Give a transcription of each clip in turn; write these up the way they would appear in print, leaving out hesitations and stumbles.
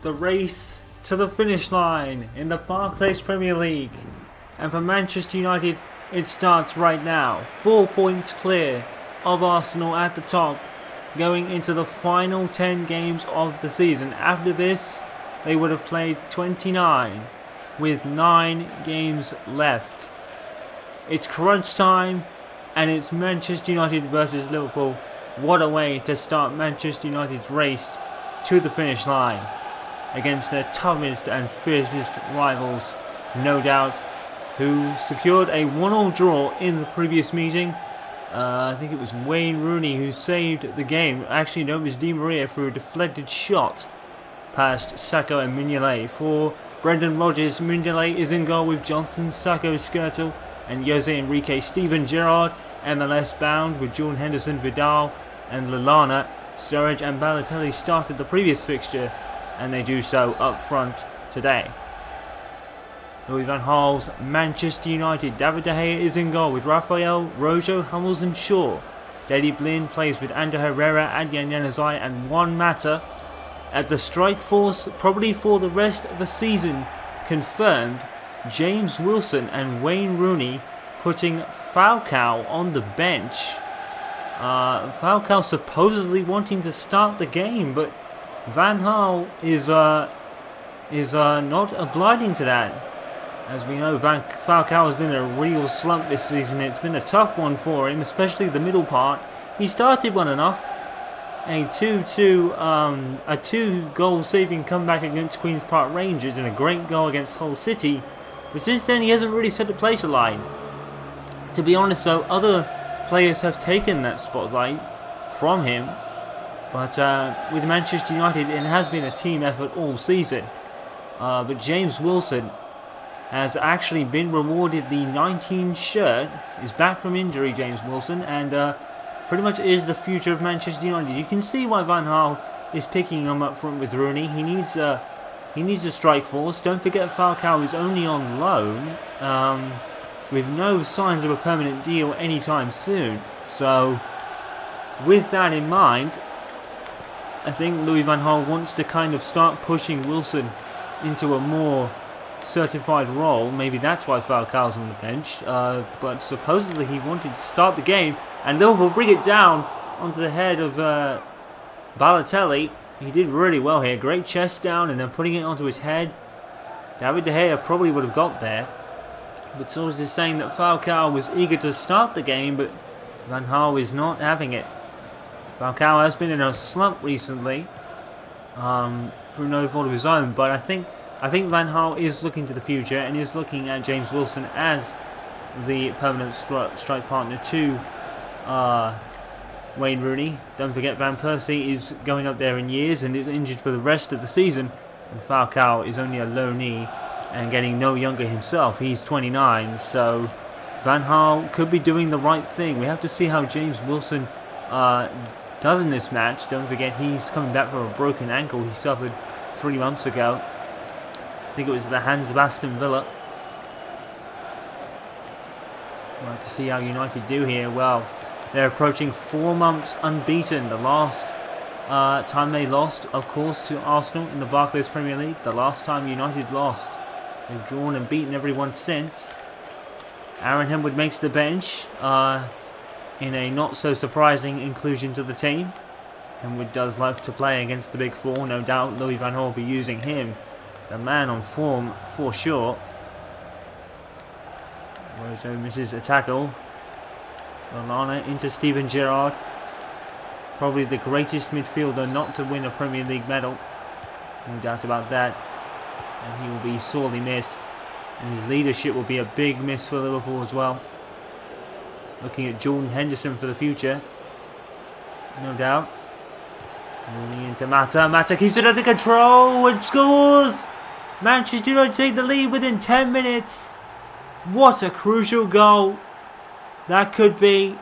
the race to the finish line in the Barclays Premier League. And for Manchester United, it starts right now. 4 points clear of Arsenal at the top, going into the final 10 games of the season. After this, they would have played 29 with 9 games left. It's crunch time, and it's Manchester United versus Liverpool. What a way to start Manchester United's race to the finish line against their toughest and fiercest rivals, no doubt, who secured a 1-1 draw in the previous meeting. I think it was Wayne Rooney who saved the game. Actually, no, it was Di Maria through a deflected shot past Sacco and Mignolet. For Brendan Rodgers, Mignolet is in goal with Johnson, Sacco, Skrtel and Jose Enrique. Steven Gerrard, MLS bound with Jordan Henderson, Vidal and Lallana. Sturridge and Balotelli started the previous fixture, and they do so up front today. Louis Van Gaal's Manchester United. David De Gea is in goal with Rafael, Rojo, Hummels and Shaw. Daley Blind plays with Ander Herrera, Adrian Januzaj and Juan Mata. At the strike force, probably for the rest of the season, confirmed James Wilson and Wayne Rooney, putting Falcao on the bench. Falcao supposedly wanting to start the game, but Van Gaal is not obliging to that. As we know, Falcao has been in a real slump this season. It's been a tough one for him, especially the middle part. He started well enough. A 2-goal saving comeback against Queen's Park Rangers and a great goal against Hull City. But since then, he hasn't really set the place alight. To be honest though, other players have taken that spotlight from him. But with Manchester United, it has been a team effort all season. But James Wilson has actually been rewarded the 19 shirt. He's back from injury, James Wilson, and pretty much is the future of Manchester United. You can see why Van Gaal is picking him up front with Rooney. He needs a strike force. Don't forget Falcao is only on loan, with no signs of a permanent deal anytime soon. So, with that in mind, I think Louis Van Gaal wants to kind of start pushing Wilson into a more certified role. Maybe that's why Falcao's on the bench, but supposedly he wanted to start the game, and Liverpool bring it down onto the head of Balotelli. He did really well here, great chest down and then putting it onto his head. David De Gea probably would have got there, but sources is saying that Falcao was eager to start the game, but Van Gaal is not having it. Falcao has been in a slump recently, through no fault of his own, but I think Van Gaal is looking to the future and is looking at James Wilson as the permanent strike partner to Wayne Rooney. Don't forget Van Persie is going up there in years and is injured for the rest of the season. And Falcao is only a loanee and getting no younger himself. He's 29, so Van Gaal could be doing the right thing. We have to see how James Wilson does in this match. Don't forget he's coming back from a broken ankle he suffered 3 months ago. I think it was at the hands of Aston Villa. We'll have to see how United do here. Well, they're approaching 4 months unbeaten. The last time they lost, of course, to Arsenal in the Barclays Premier League. The last time United lost. They've drawn and beaten everyone since. Aaron Hemwood makes the bench in a not so surprising inclusion to the team. Hemwood does like to play against the Big Four. No doubt Louis Van Gaal will be using him. The man on form for sure. Rojo misses a tackle. Lallana into Steven Gerrard. Probably the greatest midfielder not to win a Premier League medal. No doubt about that. And he will be sorely missed. And his leadership will be a big miss for Liverpool as well. Looking at Jordan Henderson for the future. No doubt. Moving into Mata. Mata keeps it under control and scores! Manchester United take the lead within 10 minutes. What a crucial goal that could be.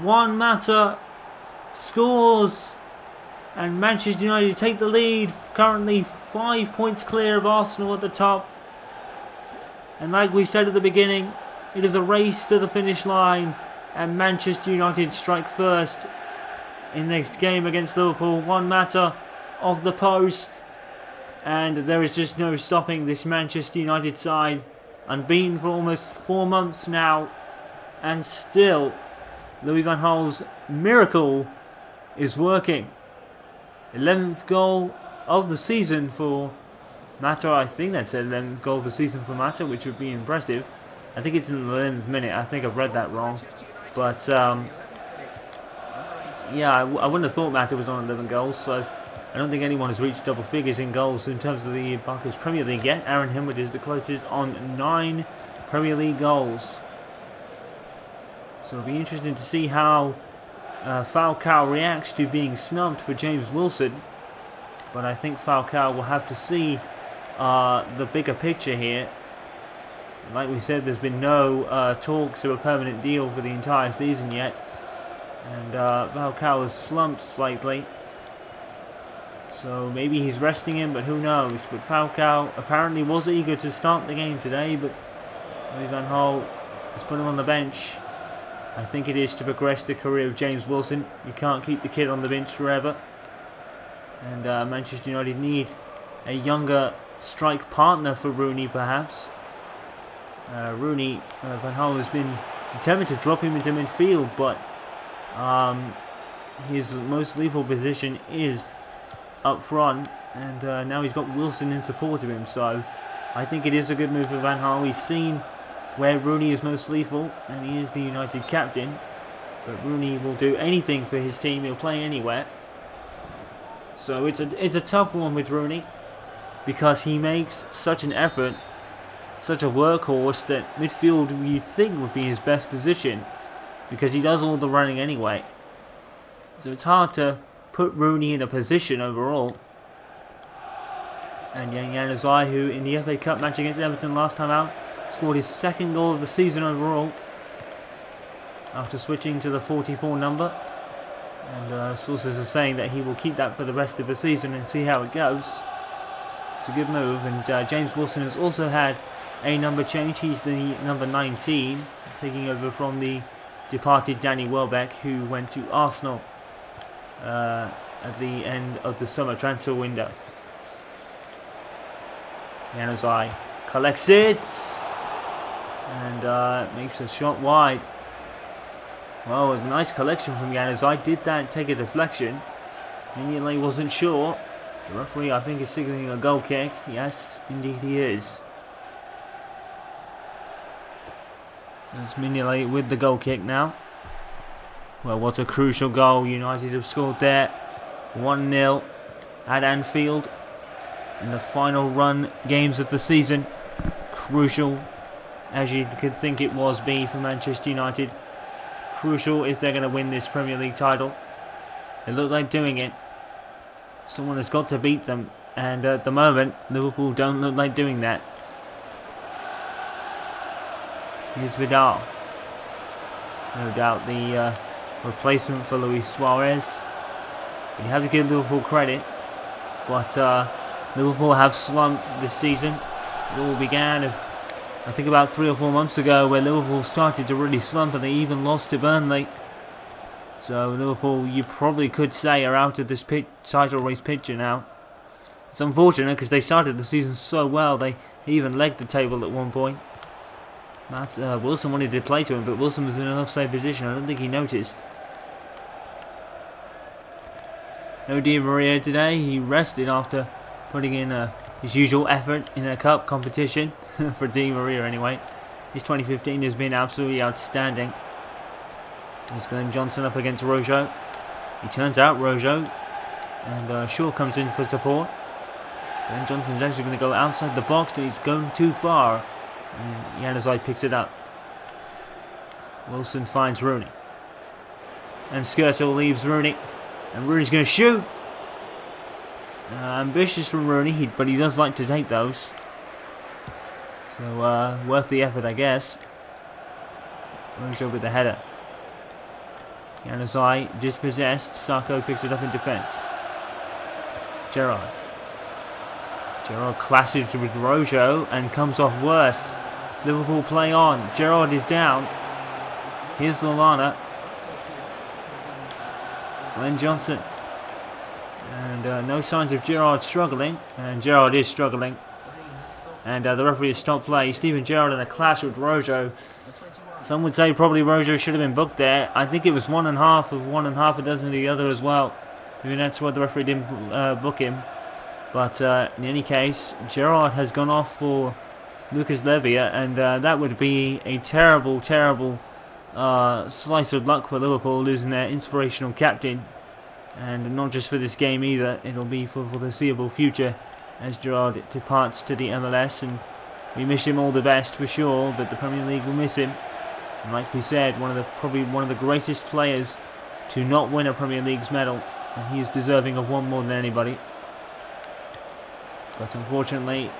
Juan Mata scores and Manchester United take the lead. Currently 5 points clear of Arsenal at the top. And like we said at the beginning, it is a race to the finish line and Manchester United strike first in this game against Liverpool. Juan Mata off the post. And there is just no stopping this Manchester United side. Unbeaten for almost 4 months now. And still, Louis Van Gaal's miracle is working. 11th goal of the season for Mata. I think that's the 11th goal of the season for Mata, which would be impressive. I think it's in the 11th minute. I think I've read that wrong. But, yeah, I wouldn't have thought Mata was on 11 goals, so I don't think anyone has reached double figures in goals in terms of the Barclays Premier League yet. Aaron Himmett is the closest on 9 Premier League goals. So it'll be interesting to see how Falcao reacts to being snubbed for James Wilson. But I think Falcao will have to see the bigger picture here. Like we said, there's been no talks of a permanent deal for the entire season yet. And Falcao has slumped slightly. So maybe he's resting him, but who knows. But Falcao apparently was eager to start the game today, but Louis Van Gaal has put him on the bench. I think it is to progress the career of James Wilson. You can't keep the kid on the bench forever. And Manchester United need a younger strike partner for Rooney, perhaps. Van Gaal has been determined to drop him into midfield, but his most lethal position is up front, and now he's got Wilson in support of him, so I think it is a good move for Van Gaal. He's seen where Rooney is most lethal, and he is the United captain, but Rooney will do anything for his team. He'll play anywhere, so it's a tough one with Rooney, because he makes such an effort, such a workhorse, that midfield you'd think would be his best position, because he does all the running anyway. So it's hard to put Rooney in a position overall. And Januzaj, who in the FA Cup match against Everton last time out, scored his 2nd goal of the season overall after switching to the 44 number. And sources are saying that he will keep that for the rest of the season and see how it goes. It's a good move. And James Wilson has also had a number change. He's the number 19, taking over from the departed Danny Welbeck, who went to Arsenal at the end of the summer transfer window. Januzaj collects it and makes a shot wide. Well, a nice collection from Januzaj. Did that take a deflection? Mignolet wasn't sure. The referee, I think, is signaling a goal kick. Yes, indeed he is. There's Mignolet with the goal kick now. Well, what a crucial goal United have scored there. 1-0 at Anfield in the final run games of the season. Crucial, as you could think it was be for Manchester United. Crucial if they're going to win this Premier League title. They look like doing it. Someone has got to beat them, and at the moment Liverpool don't look like doing that. Here's Vidal. No doubt the replacement for Luis Suarez. You have to give Liverpool credit, but Liverpool have slumped this season. It all began, I think, about 3 or 4 months ago, where Liverpool started to really slump, and they even lost to Burnley. So Liverpool, you probably could say, are out of this title race picture now. It's unfortunate because they started the season so well. They even legged the table at one point. Wilson wanted to play to him, but Wilson was in an offside position. I don't think he noticed. No Di Maria today. He rested after putting in his usual effort in a cup competition for Di Maria anyway. His 2015 has been absolutely outstanding. There's Glenn Johnson up against Rojo. He turns out Rojo, and Shaw comes in for support. Glenn Johnson's actually going to go outside the box, and he's going too far. And Januzaj picks it up. Wilson finds Rooney. And Skirtle leaves Rooney. And Rooney's going to shoot. Ambitious from Rooney, but he does like to take those. So, worth the effort, I guess. Rojo with the header. Januzaj dispossessed. Sarko picks it up in defence. Gerrard clashes with Rojo and comes off worse. Liverpool play on. Gerrard is down. Here's Lallana. Glenn Johnson. And no signs of Gerrard struggling. And Gerrard is struggling. And the referee has stopped play. Steven Gerrard in a clash with Rojo. Some would say probably Rojo should have been booked there. I think it was 1.5 of one and half a dozen of the other as well. Maybe that's why the referee didn't book him. But in any case, Gerrard has gone off for Lucas Levia, and that would be a terrible, terrible slice of luck for Liverpool, losing their inspirational captain. And not just for this game either, it'll be for the foreseeable future as Gerrard departs to the MLS, and we wish him all the best for sure, but the Premier League will miss him. And like we said, probably one of the greatest players to not win a Premier League's medal, and he is deserving of one more than anybody. But unfortunately,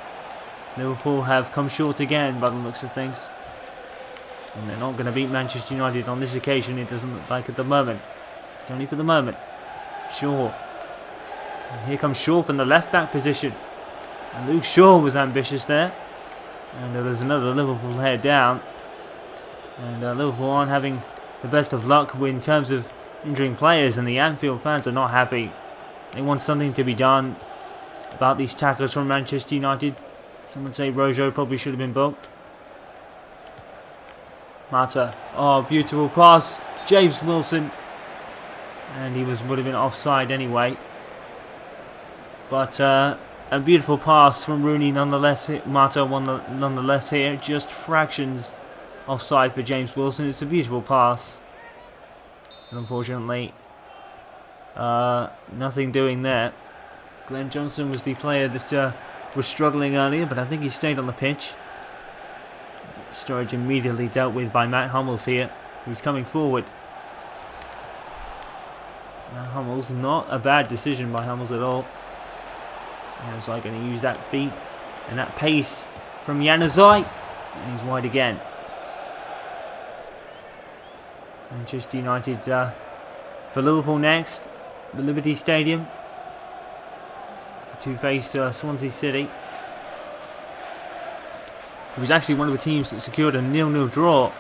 Liverpool have come short again by the looks of things. And they're not going to beat Manchester United on this occasion, it doesn't look like at the moment. It's only for the moment. Shaw. And here comes Shaw from the left-back position. And Luke Shaw was ambitious there. And there's another Liverpool head down. And Liverpool aren't having the best of luck in terms of injuring players, and the Anfield fans are not happy. They want something to be done about these tackles from Manchester United. Some would say Rojo probably should have been booked. Mata. Oh, beautiful pass. James Wilson. And he would have been offside anyway. But a beautiful pass from Rooney nonetheless. Mata won nonetheless here. Just fractions offside for James Wilson. It's a beautiful pass. But unfortunately, nothing doing there. Glenn Johnson was the player that was struggling earlier, but I think he stayed on the pitch. Sturridge immediately dealt with by Matt Hummels here, who's coming forward. Now Hummels, not a bad decision by Hummels at all. Januzaj going to use that feet and that pace from Januzaj, and he's wide again. Manchester United for Liverpool next, the Liberty Stadium, to face Swansea City. It was actually one of the teams that secured a 0-0 draw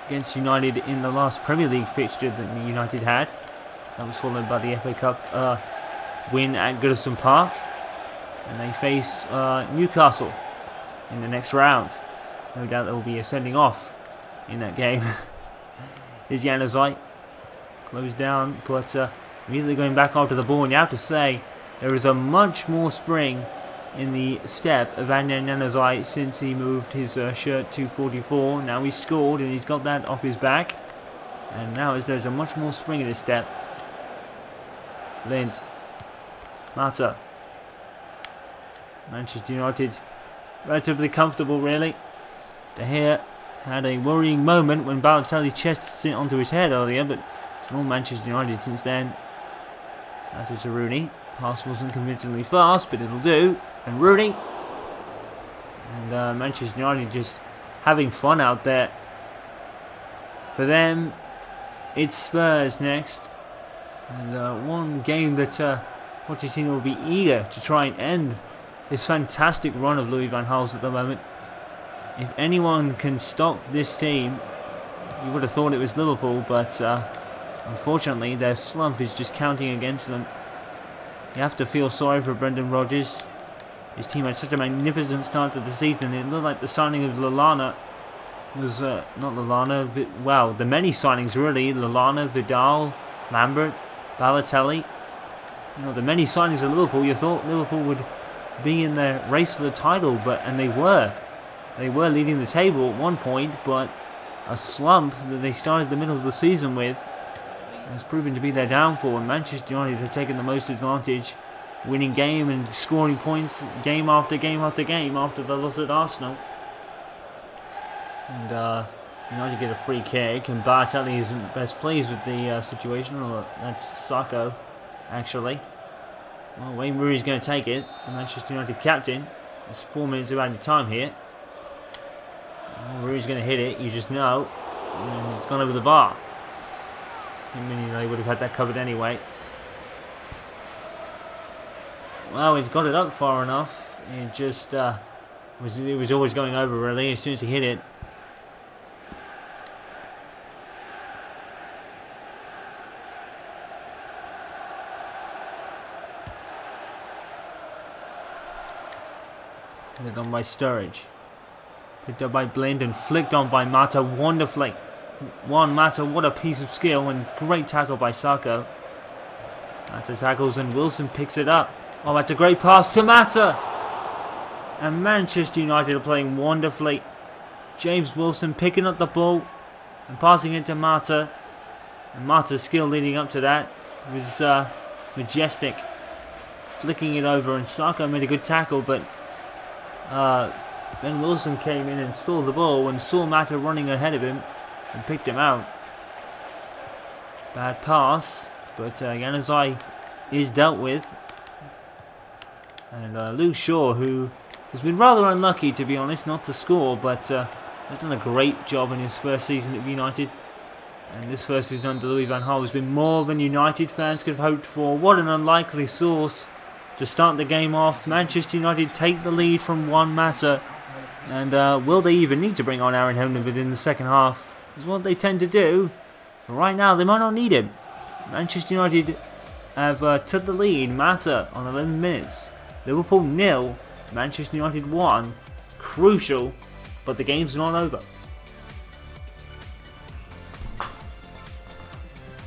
against United in the last Premier League fixture that United had. That was followed by the FA Cup win at Goodison Park. And they face Newcastle in the next round. No doubt there will be a sending off in that game. Here's Januzaj. Closed down, but immediately going back after the ball. And you have to say, there is a much more spring in the step of Adnan Januzaj since he moved his shirt to 44. Now he's scored and he's got that off his back. And now there's a much more spring in his step. Lind. Mata. Manchester United relatively comfortable really. De Gea had a worrying moment when Balotelli chested it onto his head earlier, but it's all Manchester United since then. That's to Rooney. Pass wasn't convincingly fast, but it'll do. And Rooney. And Manchester United just having fun out there. For them, it's Spurs next. And one game that Pochettino will be eager to try and end this fantastic run of Louis Van Gaal at the moment. If anyone can stop this team, you would have thought it was Liverpool, but unfortunately their slump is just counting against them. You have to feel sorry for Brendan Rodgers. His team had such a magnificent start to the season. It looked like the signing of Lallana was not Lallana. Wow, the many signings really. Lallana, Vidal, Lambert, Balotelli. You know, the many signings of Liverpool. You thought Liverpool would be in the race for the title, and they were. They were leading the table at one point, but a slump that they started the middle of the season with has proven to be their downfall, and Manchester United have taken the most advantage, winning game and scoring points game after game after game after the loss at Arsenal. And United get a free kick, and Balotelli isn't best pleased with the situation, or that's Sacco, actually. Well, Wayne Rooney's going to take it, the Manchester United captain. It's 4 minutes of added time here. Well, Rooney's going to hit it, you just know, and it's gone over the bar. I mean, they would have had that covered anyway. Well, he's got it up far enough. It just it was always going over really as soon as he hit it. Headed on by Sturridge. Picked up by Blind and flicked on by Mata wonderfully. Mata, what a piece of skill, and great tackle by Sako. Mata tackles and Wilson picks it up. Oh, that's a great pass to Mata. And Manchester United are playing wonderfully. James Wilson picking up the ball and passing it to Mata. And Mata's skill leading up to that was majestic. Flicking it over, and Sako made a good tackle, but Ben Wilson came in and stole the ball and saw Mata running ahead of him and picked him out. Bad pass, but Januzaj is dealt with. And Luke Shaw, who has been rather unlucky, to be honest, not to score, but has done a great job in his first season at United. And this first season under Louis Van Gaal has been more than United fans could have hoped for. What an unlikely source to start the game off. Manchester United take the lead from Juan Mata. And will they even need to bring on Aaron Henry within the second half? Is what they tend to do. But right now, they might not need him. Manchester United have took the lead. Mata on 11 minutes. Liverpool 0, Manchester United 1. Crucial, but the game's not over.